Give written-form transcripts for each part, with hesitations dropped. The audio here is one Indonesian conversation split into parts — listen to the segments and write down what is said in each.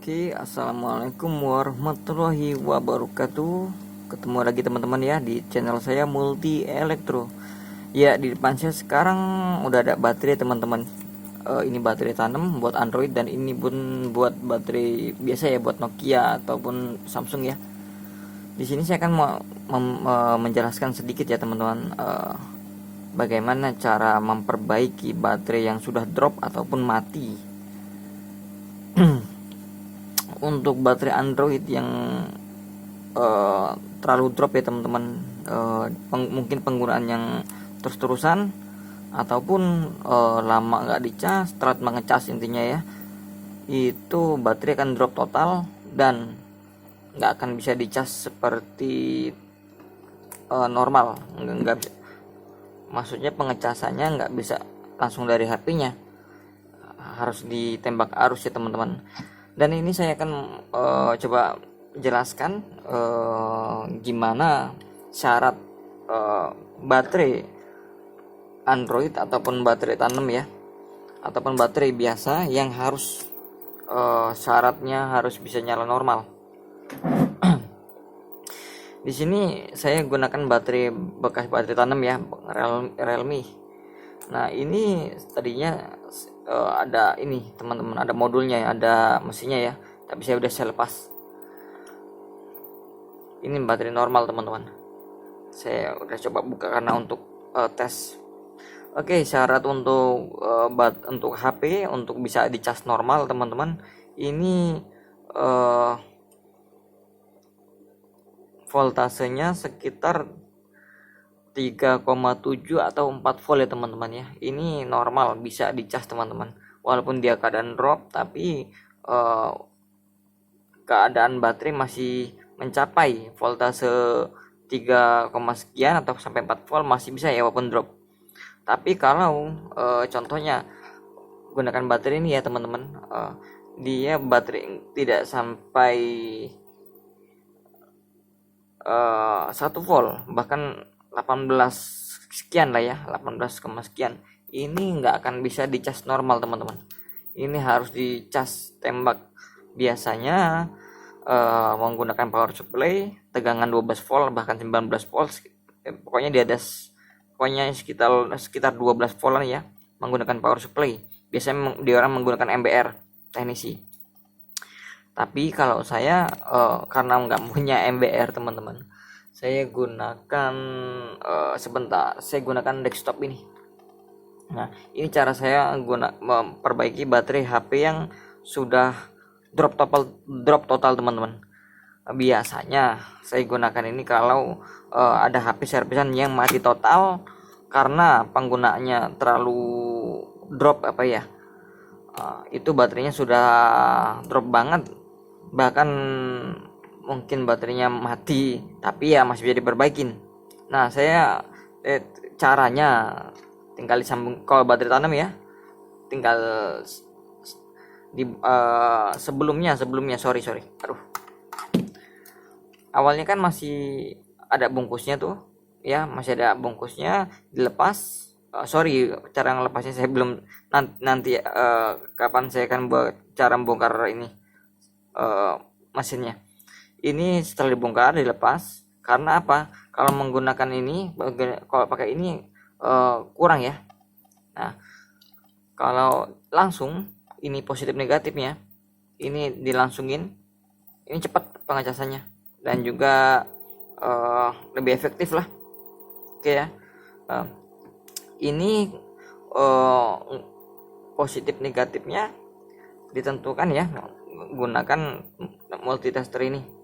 Oke, assalamualaikum warahmatullahi wabarakatuh. Ketemu lagi teman-teman ya di channel saya Multi Elektro. Ya, di depan saya sekarang udah ada baterai teman-teman. Ini baterai tanam buat Android dan ini pun buat baterai biasa ya buat Nokia ataupun Samsung ya. Di sini saya akan menjelaskan sedikit ya teman-teman, bagaimana cara memperbaiki baterai yang sudah drop ataupun mati. Untuk baterai Android yang terlalu drop ya teman-teman, mungkin penggunaan yang terus-terusan ataupun lama nggak dicas, telat mengecas intinya ya, itu baterai akan drop total dan nggak akan bisa dicas seperti normal. Nggak bisa, maksudnya pengecasannya nggak bisa langsung dari HP-nya, harus ditembak arus ya teman-teman. Dan ini saya akan coba jelaskan gimana syarat baterai Android ataupun baterai tanam ya, ataupun baterai biasa yang harus syaratnya harus bisa nyala normal. Di sini saya gunakan baterai bekas baterai tanam ya, Realme. Nah, ini tadinya ada ini teman-teman, ada modulnya ya, ada mesinnya ya, tapi saya lepas. Ini baterai normal teman-teman, saya udah coba buka karena untuk tes. Oke, syarat untuk untuk HP untuk bisa dicas normal teman-teman, ini voltasenya sekitar 3,7 atau 4 volt ya teman-teman ya. Ini normal bisa dicas teman-teman. Walaupun dia keadaan drop, tapi keadaan baterai masih mencapai voltase 3, sekian atau sampai 4 volt masih bisa ya walaupun drop. Tapi kalau contohnya gunakan baterai ini ya teman-teman, dia baterai tidak sampai 1 volt, bahkan 18 sekian lah ya, 18, sekian, ini nggak akan bisa dicas normal teman-teman. Ini harus dicas tembak. Biasanya menggunakan power supply tegangan 12 volt bahkan 19 volt, pokoknya di atas, pokoknya sekitar 12 volt ya, menggunakan power supply. Biasanya di orang menggunakan MBR teknisi. Tapi kalau saya karena nggak punya MBR teman-teman, saya gunakan saya gunakan desktop ini. Nah, ini cara saya memperbaiki baterai HP yang sudah drop total teman-teman. Biasanya saya gunakan ini kalau ada HP servisan yang mati total karena penggunaannya terlalu drop apa ya, itu baterainya sudah drop banget, bahkan mungkin baterainya mati tapi ya masih bisa diperbaikin. Nah, saya caranya tinggal disambung kalau baterai tanam ya, tinggal di sebelumnya sorry aduh, awalnya kan masih ada bungkusnya tuh ya, masih ada bungkusnya, dilepas. Sorry, cara ngelepasnya saya belum, nanti kapan saya akan buat cara membongkar ini mesinnya. Ini setelah dibongkar dilepas, karena apa, kalau menggunakan ini, kalau pakai ini kurang ya. Nah, kalau langsung ini positif negatifnya ini dilangsungin, ini cepat pengecasannya dan juga lebih efektif lah. Oke ya, ini positif negatifnya ditentukan ya, gunakan multitester ini.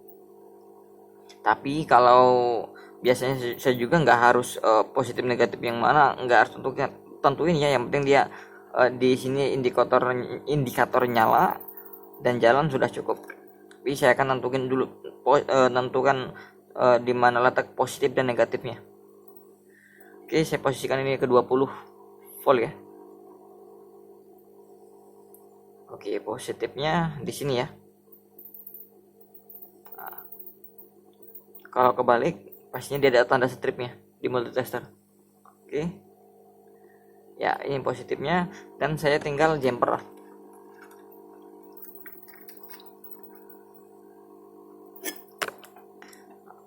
Tapi kalau biasanya saya juga nggak harus positif negatif yang mana, nggak harus tentuin ya, yang penting dia di sini indikator nyala dan jalan sudah cukup. Tapi saya akan tentukan dulu di mana letak positif dan negatifnya. Oke, saya posisikan ini ke 20 volt ya. Oke, positifnya di sini ya. Kalau kebalik pastinya dia ada tanda stripnya di multitester. Oke. Ya, ini positifnya dan saya tinggal jumper.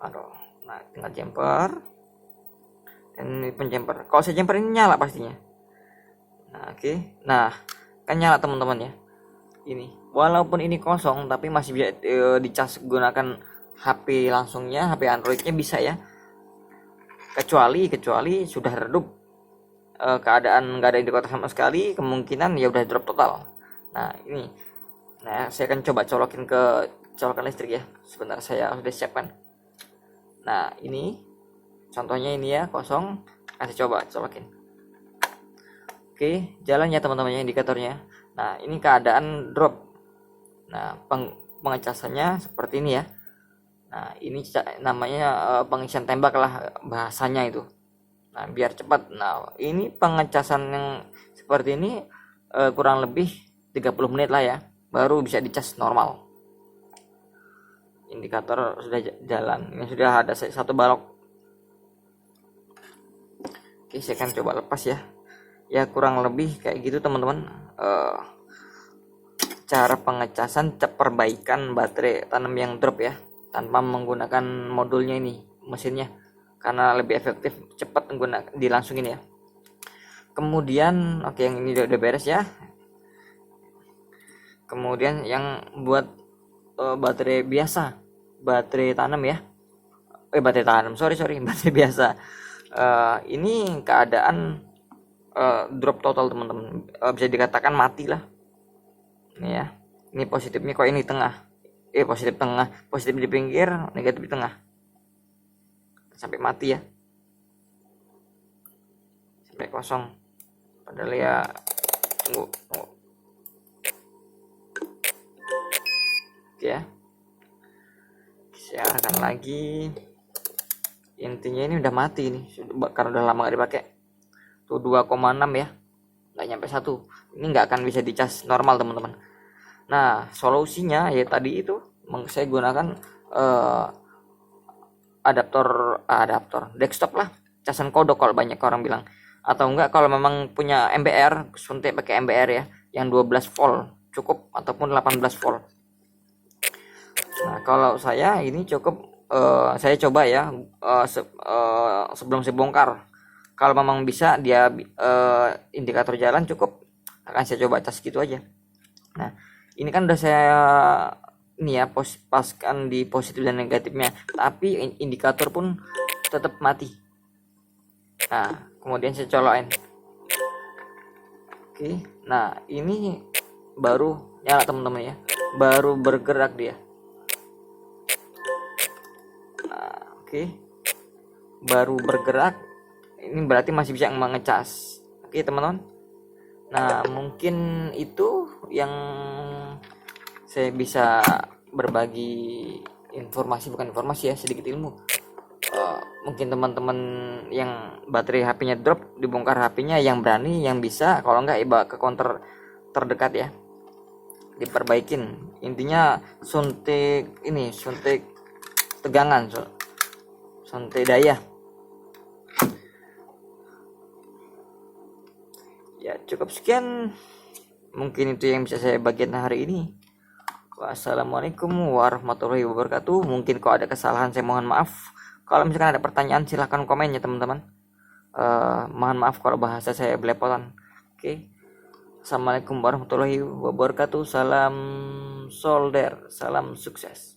aduh, nah tinggal jumper dan ini pun jumper. Kalau saya jumper ini nyala pastinya. Nah oke, nah kan nyala teman-teman ya. Ini walaupun ini kosong tapi masih bisa dicas gunakan HP langsungnya, HP Androidnya bisa ya, kecuali sudah redup, keadaan nggak ada indikator sama sekali, kemungkinan ya udah drop total. Nah ini, nah saya akan coba colokin ke colokan listrik ya, sebentar saya sudah siapkan. Nah ini contohnya ini ya, kosong, saya coba colokin. Oke, jalan ya teman-teman ya indikatornya. Nah ini keadaan drop. Nah pengecasannya seperti ini ya. Nah ini namanya pengisian tembak lah bahasanya itu. Nah biar cepat. Nah ini pengecasan yang seperti ini kurang lebih 30 menit lah ya, baru bisa dicas normal. Indikator sudah jalan. Ini sudah ada satu balok. Oke, saya akan coba lepas ya. Ya kurang lebih kayak gitu teman-teman. Cara pengecasan perbaikan baterai tanam yang drop ya, tanpa menggunakan modulnya ini, mesinnya, karena lebih efektif, cepat dilangsungin ya. Kemudian oke, yang ini udah beres ya. Kemudian yang buat baterai biasa, baterai tanam ya, baterai tanam, sorry baterai biasa. Ini keadaan drop total teman-teman, bisa dikatakan mati lah. Ini ya, ini positifnya kok ini tengah, positif tengah, positif di pinggir, negatif di tengah, sampai mati ya, sampai kosong. Padahal ya, tunggu. Oke ya, saya arahkan lagi. Intinya ini udah mati nih, karena udah lama gak dipakai. Tuh 2,6 ya, nggak nyampe 1. Ini nggak akan bisa dicas normal teman-teman. Nah solusinya ya tadi itu, saya gunakan adaptor desktop lah, casan kodok kalau banyak orang bilang. Atau enggak kalau memang punya MBR, suntik pakai MBR ya, yang 12 volt cukup, ataupun 18 volt. Nah kalau saya ini cukup, saya coba ya, sebelum saya bongkar. Kalau memang bisa dia indikator jalan cukup, akan saya coba cas gitu aja. Nah ini kan udah saya ini ya, paskan di positif dan negatifnya, tapi indikator pun tetap mati. Nah kemudian saya colokin. Oke, nah ini baru nyala teman-teman ya, baru bergerak dia. Nah, oke, baru bergerak, ini berarti masih bisa mengecas. Oke teman-teman, nah mungkin itu yang saya bisa berbagi informasi, bukan informasi ya, sedikit ilmu. Mungkin teman-teman yang baterai HP-nya drop, dibongkar HP-nya, yang berani, yang bisa, kalau enggak iba ke counter terdekat ya, diperbaikin. Intinya suntik ini, suntik tegangan, suntik daya. Ya cukup sekian, mungkin itu yang bisa saya bagikan hari ini. Wassalamualaikum warahmatullahi wabarakatuh. Mungkin kalau ada kesalahan saya mohon maaf. Kalau misalkan ada pertanyaan silahkan komen ya teman-teman. Mohon maaf kalau bahasa saya belepotan. Oke. Assalamualaikum warahmatullahi wabarakatuh. Salam solder, salam sukses.